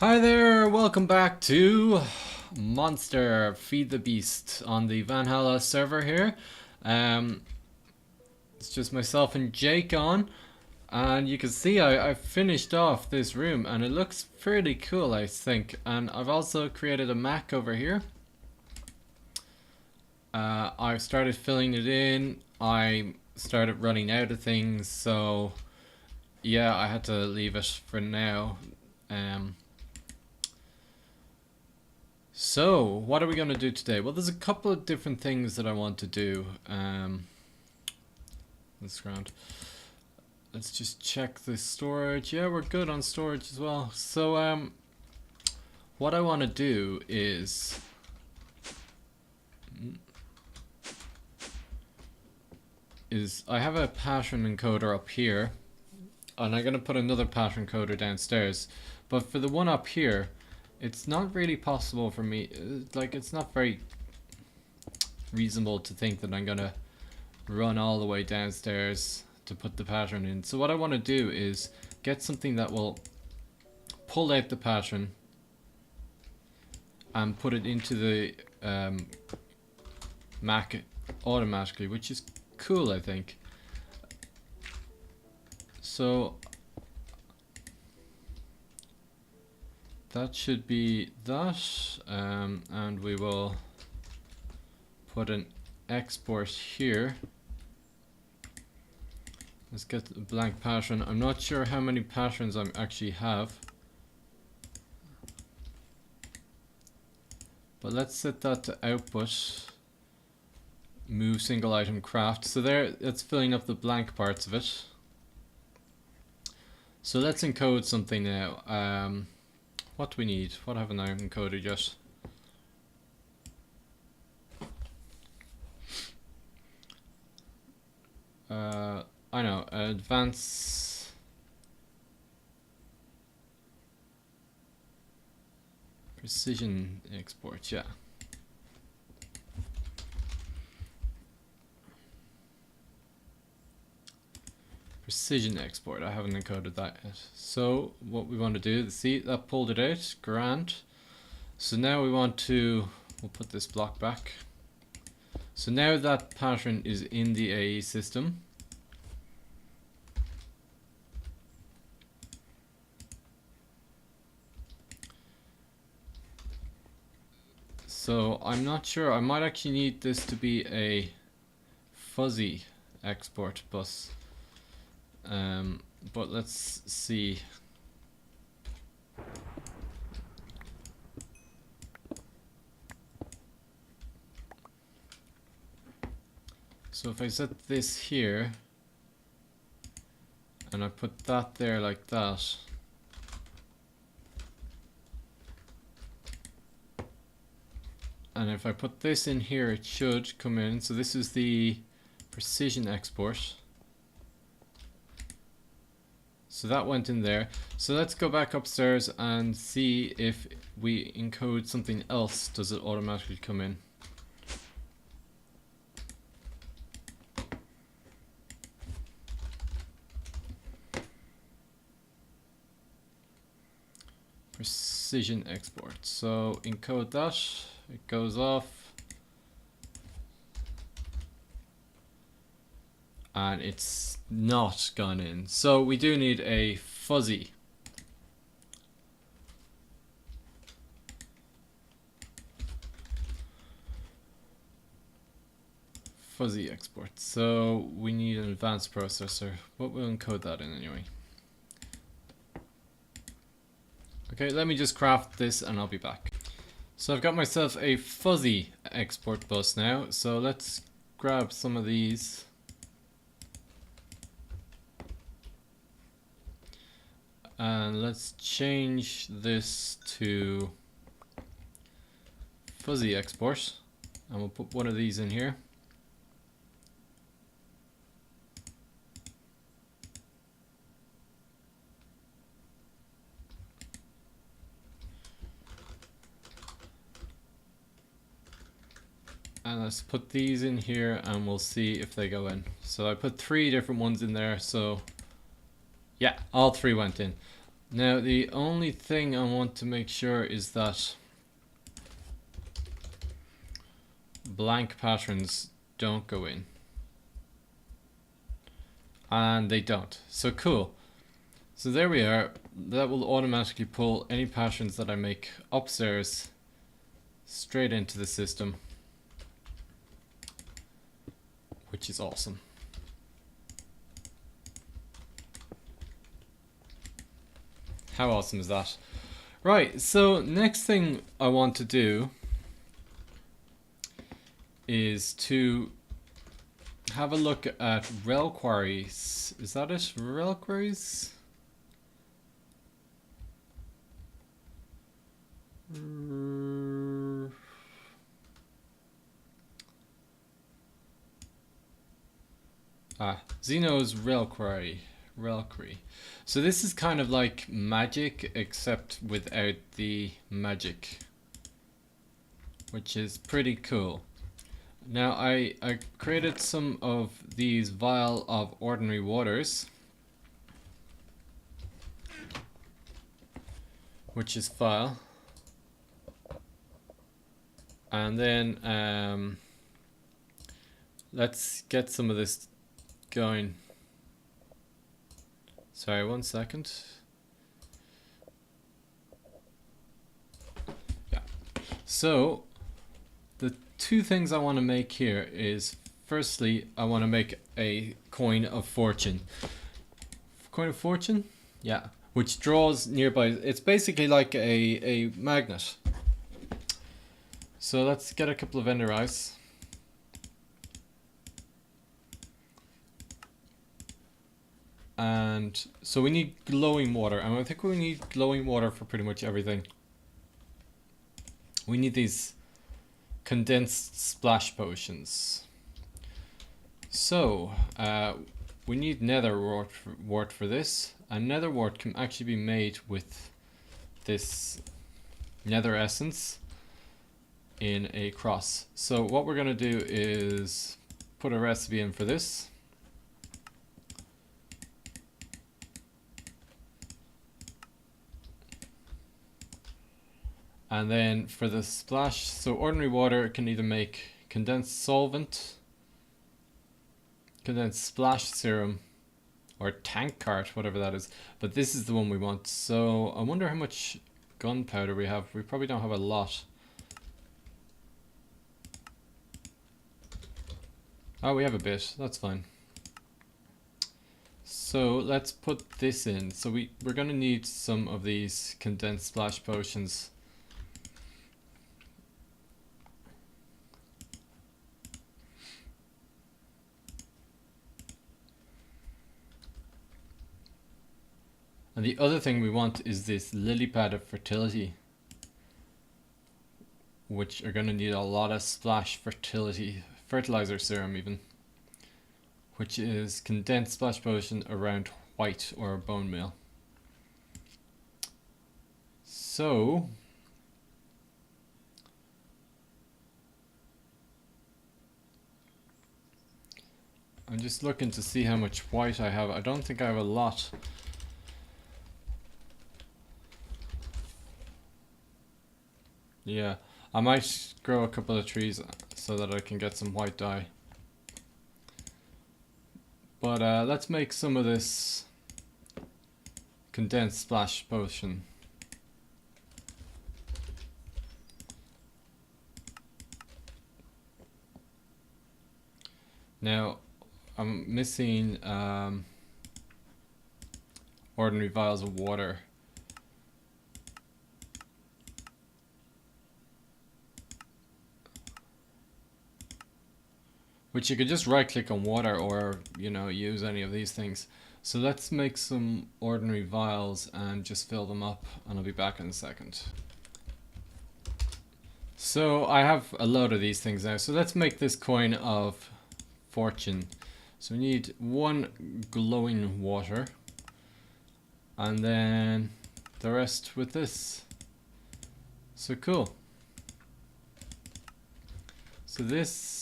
Hi there, welcome back to Monster Feed the Beast on the Valhalla server here. It's just myself and Jake on, and you can see I've finished off this room and it looks pretty cool, I think. And I've also created a map over here. I started filling it in, I started running out of things, so yeah, I had to leave it for now. So, what are we going to do today? Well, there's a couple of different things that I want to do. Let's just check the storage. Yeah, we're good on storage as well. So, what I want to do is I have a pattern encoder up here, and I'm going to put another pattern encoder downstairs. But for the one up here, it's not really possible for me, like it's not very reasonable to think that I'm gonna run all the way downstairs to put the pattern in. So what I want to do is get something that will pull out the pattern and put it into the Mac automatically, which is cool, I think. So that should be that, and we will put an export here. Let's get a blank pattern. I'm not sure how many patterns I actually have, but let's set that to output. Move single item craft. So there, it's filling up the blank parts of it. So let's encode something now. What do we need? What haven't I encoded yet? I know, advanced precision export, yeah. Precision export, I haven't encoded that yet. So what we want to do, see that pulled it out, grand. So now we want to, we'll put this block back. So now that pattern is in the AE system. So I'm not sure, I might actually need this to be a fuzzy export bus. But let's see. So if I set this here and I put that there like that, and if I put this in here, it should come in. So this is the precision export. So that went in there. So let's go back upstairs and see if we encode something else, does it automatically come in? Precision export. So encode that, it goes off. And it's not gone in. So we do need a fuzzy. Fuzzy export. So we need an advanced processor. What will encode that in anyway? Okay, let me just craft this and I'll be back. So I've got myself a fuzzy export bus now. So let's grab some of these. And let's change this to fuzzy export, and we'll put one of these in here. And let's put these in here and we'll see if they go in. So I put 3 different ones in there, so yeah, all 3 went in. Now the only thing I want to make sure is that blank patterns don't go in. And they don't. So cool. So there we are. That will automatically pull any patterns that I make upstairs straight into the system, which is awesome. How awesome is that? Right, so next thing I want to do is to have a look at Reliquaries. Is that it? Reliquaries? Xeno's Reliquary. So this is kind of like magic, except without the magic, which is pretty cool. Now I created some of these vial of ordinary waters, which is file. And then let's get some of this going. Sorry, 1 second. Yeah. So the two things I want to make here is, firstly, I want to make a coin of fortune. Coin of fortune? Yeah. Which draws nearby. It's basically like a magnet. So let's get a couple of ender eyes. And so we need glowing water, and I think we need glowing water for pretty much everything. We need these condensed splash potions. So we need nether wart for this, and nether wart can actually be made with this nether essence in a cross. So what we're going to do is put a recipe in for this. And then for the splash, so ordinary water can either make condensed solvent, condensed splash serum, or tank cart, whatever that is. But this is the one we want. So I wonder how much gunpowder we have. We probably don't have a lot. Oh, we have a bit. That's fine. So let's put this in. So we're going to need some of these condensed splash potions. And the other thing we want is this lily pad of fertility, which are going to need a lot of splash fertilizer serum even, which is condensed splash potion around white or bone meal. So I'm just looking to see how much white I have. I don't think I have a lot. Yeah, I might grow a couple of trees so that I can get some white dye. But let's make some of this condensed splash potion. Now, I'm missing ordinary vials of water. Which you could just right click on water, or use any of these things. So let's make some ordinary vials and just fill them up, and I'll be back in a second. So I have a load of these things now. So let's make this coin of fortune. So we need 1 glowing water, and then the rest with this. So cool. So this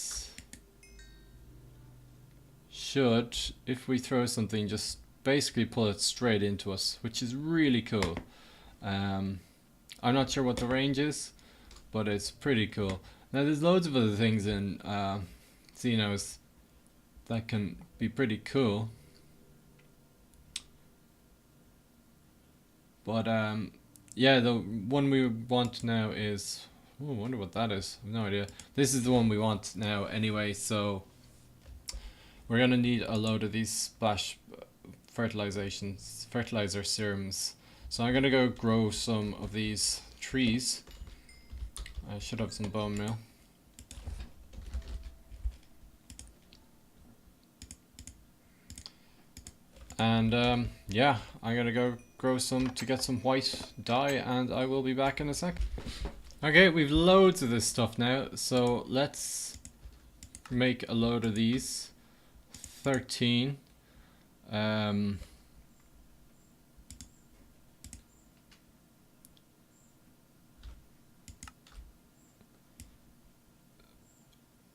should, if we throw something, just basically pull it straight into us, which is really cool. I'm not sure what the range is, but it's pretty cool. Now there's loads of other things in Xenos that can be pretty cool. But yeah, the one we want now is, oh, I wonder what that is. I have no idea. This is the one we want now anyway, so we're gonna need a load of these splash fertilizer serums. So I'm gonna go grow some of these trees. I should have some bone meal. And yeah, I'm gonna go grow some to get some white dye, and I will be back in a sec. Okay, we've loads of this stuff now, so let's make a load of these. 13.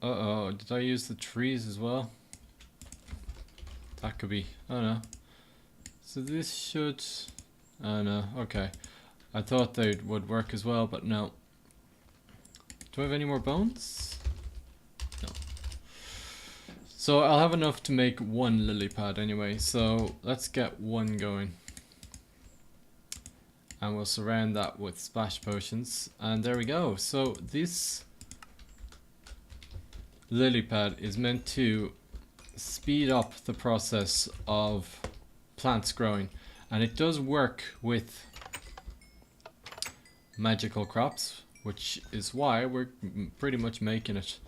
Uh-oh, did I use the trees as well? That could be, I don't know. So this should, oh no, okay. I thought they would work as well, but no. Do I have any more bones? No. So I'll have enough to make one lily pad anyway, so let's get one going. And we'll surround that with splash potions, and there we go. So this lily pad is meant to speed up the process of plants growing, and it does work with magical crops, which is why we're pretty much making it.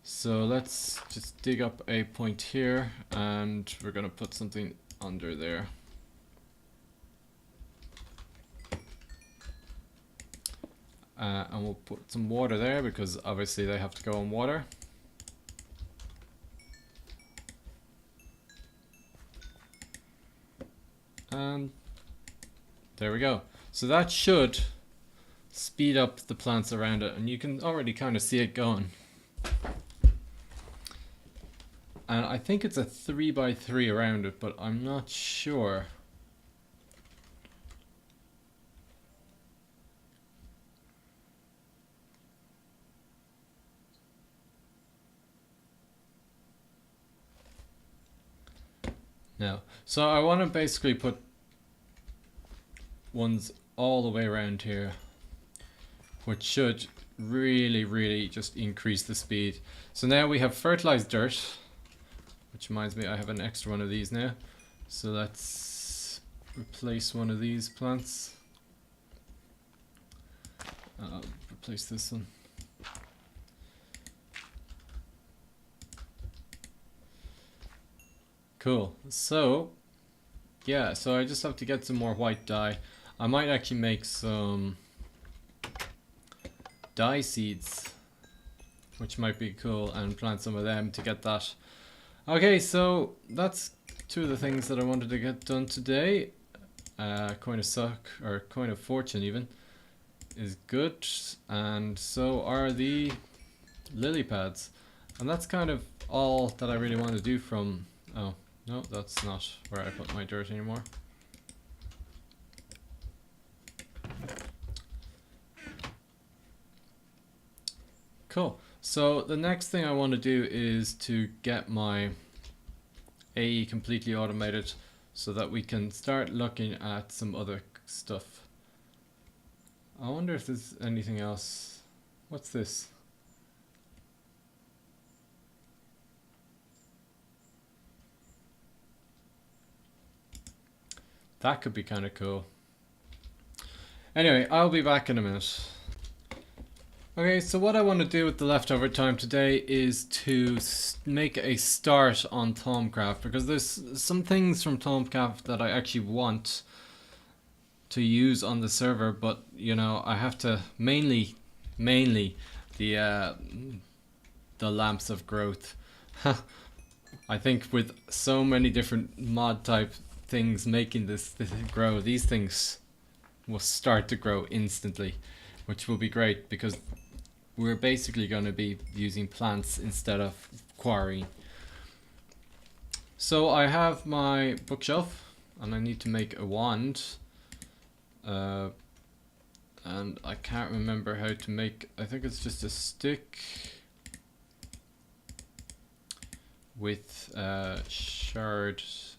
So let's just dig up a point here, and we're gonna put something under there. And we'll put some water there because obviously they have to go on water. And there we go. So that should speed up the plants around it, and you can already kind of see it going. And I think it's a 3x3 around it, but I'm not sure. No. So I want to basically put ones all the way around here, which should really just increase the speed. So now we have fertilized dirt, which reminds me I have an extra one of these now. So let's replace one of these plants. Replace this one. Cool. So yeah, so I just have to get some more white dye. I might actually make some dye seeds, which might be cool, and plant some of them to get that. Okay, so that's two of the things that I wanted to get done today. Coin of suck, or coin of fortune even, is good, and so are the lily pads. And that's kind of all that I really want to do from, oh no, that's not where I put my dirt anymore. Cool. So the next thing I want to do is to get my AE completely automated so that we can start looking at some other stuff. I wonder if there's anything else. What's this? That could be kind of cool. Anyway, I'll be back in a minute. Okay, so what I want to do with the leftover time today is to make a start on Thaumcraft, because there's some things from Thaumcraft that I actually want to use on the server, but you know, I have to mainly the lamps of growth. I think with so many different mod type things making this grow, these things will start to grow instantly, which will be great because we're basically going to be using plants instead of quarrying. So I have my bookshelf, and I need to make a wand. And I can't remember how to make, I think it's just a stick with shards,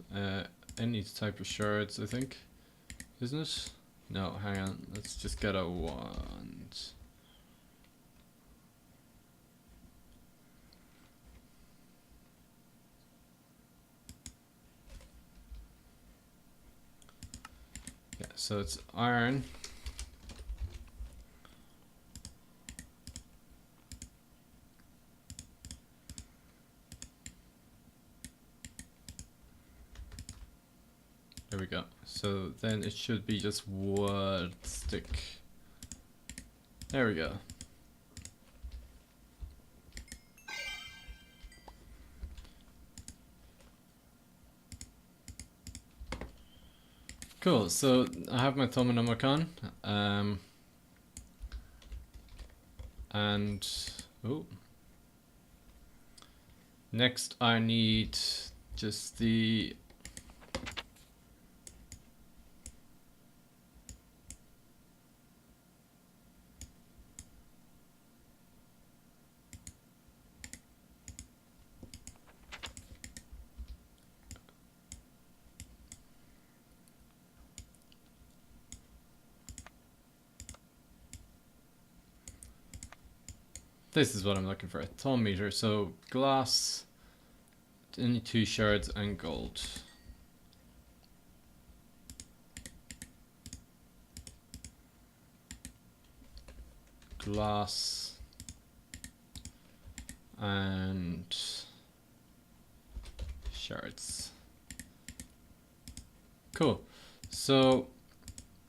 any type of shards, I think, isn't it? No, hang on, let's just get a wand. Yeah, so it's iron. There we go. So then it should be just wood stick. There we go. Cool, so I have my Thaumanomicon, and oh, next I need just the this is what I'm looking for, a thumb meter. So glass, any 2 shards, and gold. Glass and shards. Cool. So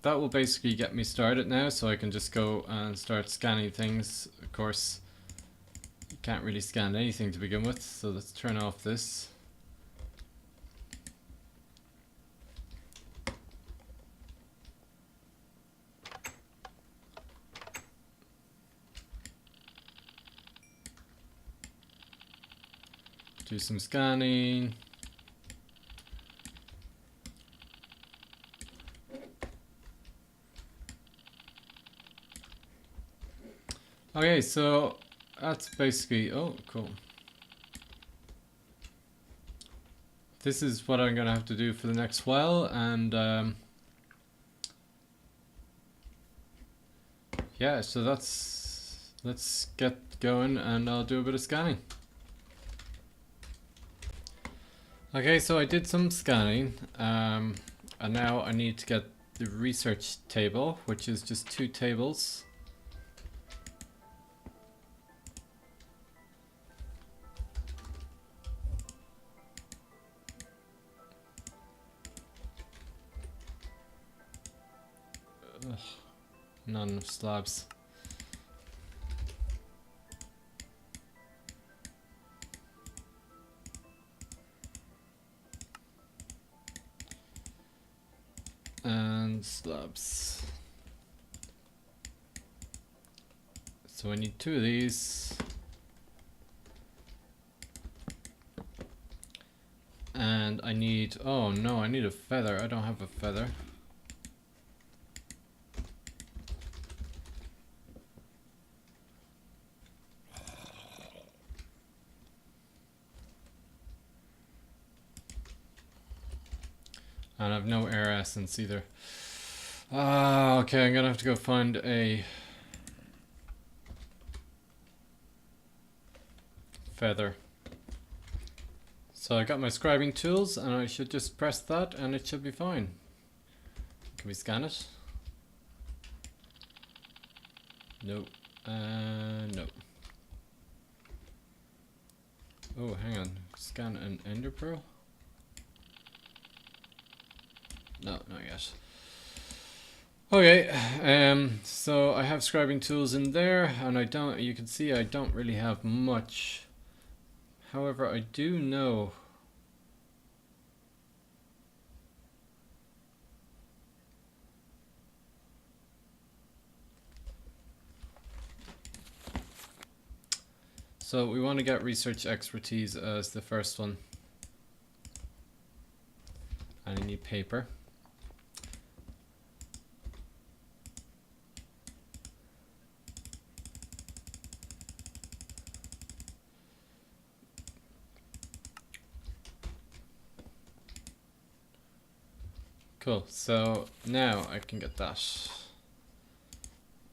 that will basically get me started now, so I can just go and start scanning things. Of course, you can't really scan anything to begin with, so let's turn off this. Do some scanning. Okay, so that's basically, oh, cool. This is what I'm gonna have to do for the next while, and yeah, so let's get going and I'll do a bit of scanning. Okay, so I did some scanning, and now I need to get the research table, which is just 2 tables. Ugh, not enough slabs. And slabs. So I need 2 of these. And I need, oh no, I need a feather. I don't have a feather. And I have no air essence either. Okay, I'm gonna have to go find a feather. So I got my scribing tools and I should just press that and it should be fine. Can we scan it? No. No. Oh, hang on. Scan an ender pearl? No, not yet. Okay, so I have scribing tools in there, and you can see I don't really have much. However, I do know. So we want to get research expertise as the first one. And I need paper. Cool, so now I can get that.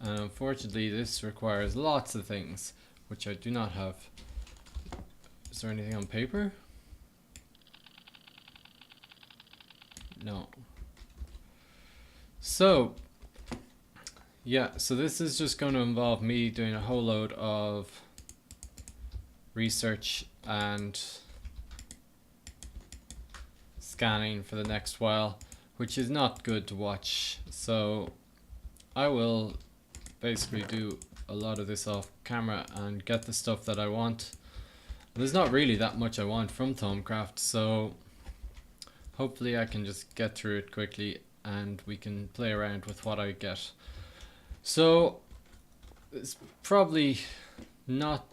And unfortunately this requires lots of things, which I do not have. Is there anything on paper? No. So, yeah, so this is just going to involve me doing a whole load of research and scanning for the next while, which is not good to watch. So I will basically do a lot of this off camera and get the stuff that I want. There's not really that much I want from Thaumcraft, so hopefully I can just get through it quickly and we can play around with what I get. So it's probably not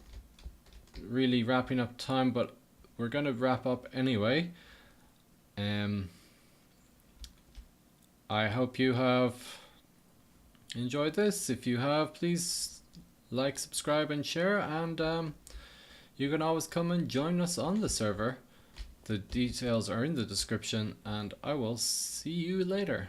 really wrapping up time, but we're going to wrap up anyway. I hope you have enjoyed this. If you have, please like, subscribe and share, and you can always come and join us on the server. The details are in the description, and I will see you later.